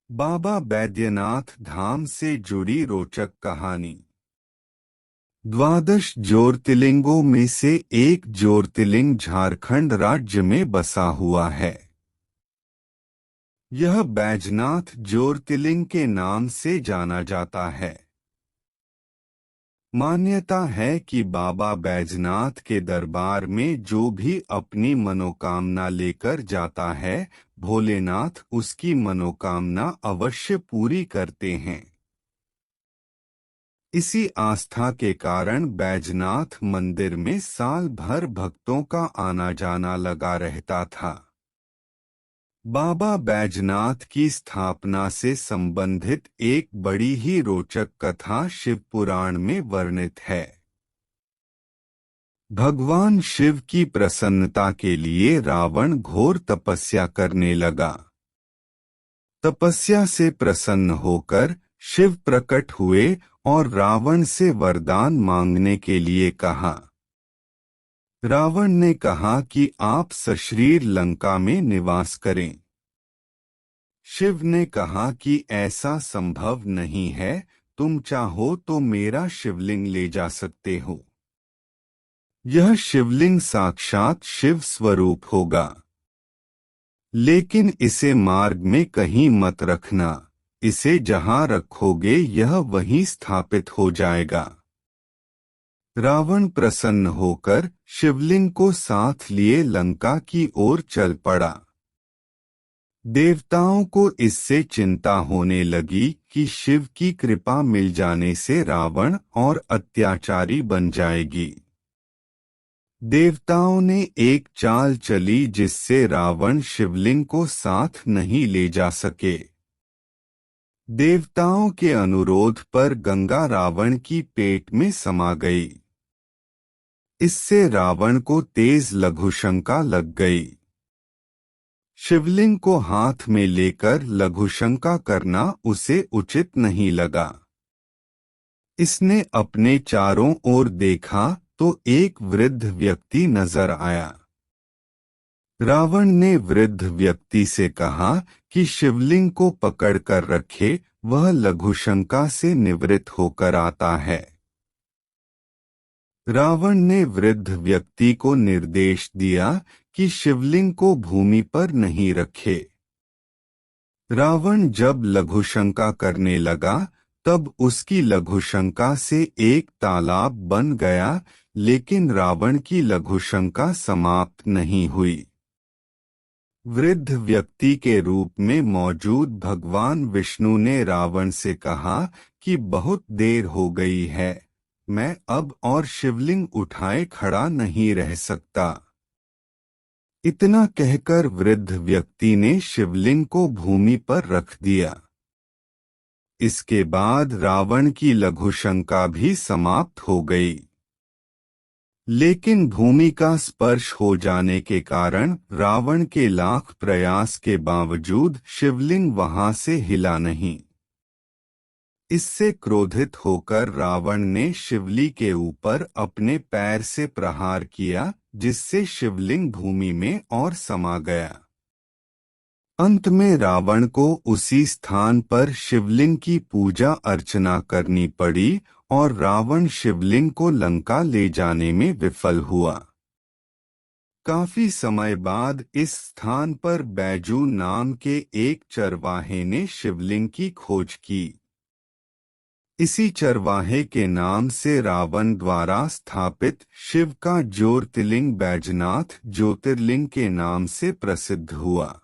बाबा बैद्यनाथ धाम से जुड़ी रोचक कहानी। द्वादश ज्योतिर्लिंगों में से एक ज्योतिर्लिंग झारखंड राज्य में बसा हुआ है। यह बैजनाथ ज्योतिर्लिंग के नाम से जाना जाता है। मान्यता है कि बाबा बैजनाथ के दरबार में जो भी अपनी मनोकामना लेकर जाता है, भोलेनाथ उसकी मनोकामना अवश्य पूरी करते हैं। इसी आस्था के कारण बैजनाथ मंदिर में साल भर भक्तों का आना जाना लगा रहता था। बाबा बैजनाथ की स्थापना से संबंधित एक बड़ी ही रोचक कथा शिव पुराण में वर्णित है। भगवान शिव की प्रसन्नता के लिए रावण घोर तपस्या करने लगा। तपस्या से प्रसन्न होकर शिव प्रकट हुए और रावण से वरदान मांगने के लिए कहा। रावण ने कहा कि आप सशरीर लंका में निवास करें। शिव ने कहा कि ऐसा संभव नहीं है, तुम चाहो तो मेरा शिवलिंग ले जा सकते हो। यह शिवलिंग साक्षात शिव स्वरूप होगा, लेकिन इसे मार्ग में कहीं मत रखना, इसे जहां रखोगे यह वहीं स्थापित हो जाएगा। रावण प्रसन्न होकर शिवलिंग को साथ लिए लंका की ओर चल पड़ा। देवताओं को इससे चिंता होने लगी कि शिव की कृपा मिल जाने से रावण और अत्याचारी बन जाएगी। देवताओं ने एक चाल चली जिससे रावण शिवलिंग को साथ नहीं ले जा सके। देवताओं के अनुरोध पर गंगा रावण की पेट में समा गई। इससे रावण को तेज लघुशंका लग गई। शिवलिंग को हाथ में लेकर लघुशंका करना उसे उचित नहीं लगा। इसने अपने चारों ओर देखा तो एक वृद्ध व्यक्ति नजर आया। रावण ने वृद्ध व्यक्ति से कहा कि शिवलिंग को पकड़कर रखे, वह लघुशंका से निवृत्त होकर आता है। रावण ने वृद्ध व्यक्ति को निर्देश दिया कि शिवलिंग को भूमि पर नहीं रखे। रावण जब लघुशंका करने लगा तब उसकी लघुशंका से एक तालाब बन गया, लेकिन रावण की लघुशंका समाप्त नहीं हुई। वृद्ध व्यक्ति के रूप में मौजूद भगवान विष्णु ने रावण से कहा कि बहुत देर हो गई है, मैं अब और शिवलिंग उठाए खड़ा नहीं रह सकता। इतना कहकर वृद्ध व्यक्ति ने शिवलिंग को भूमि पर रख दिया। इसके बाद रावण की लघुशंका भी समाप्त हो गई, लेकिन भूमि का स्पर्श हो जाने के कारण रावण के लाख प्रयास के बावजूद शिवलिंग वहां से हिला नहीं। इससे क्रोधित होकर रावण ने शिवलिंग के ऊपर अपने पैर से प्रहार किया, जिससे शिवलिंग भूमि में और समा गया। अंत में रावण को उसी स्थान पर शिवलिंग की पूजा अर्चना करनी पड़ी और रावण शिवलिंग को लंका ले जाने में विफल हुआ। काफी समय बाद इस स्थान पर बैजू नाम के एक चरवाहे ने शिवलिंग की खोज की। इसी चरवाहे के नाम से रावण द्वारा स्थापित शिव का ज्योतिर्लिंग बैजनाथ ज्योतिर्लिंग के नाम से प्रसिद्ध हुआ।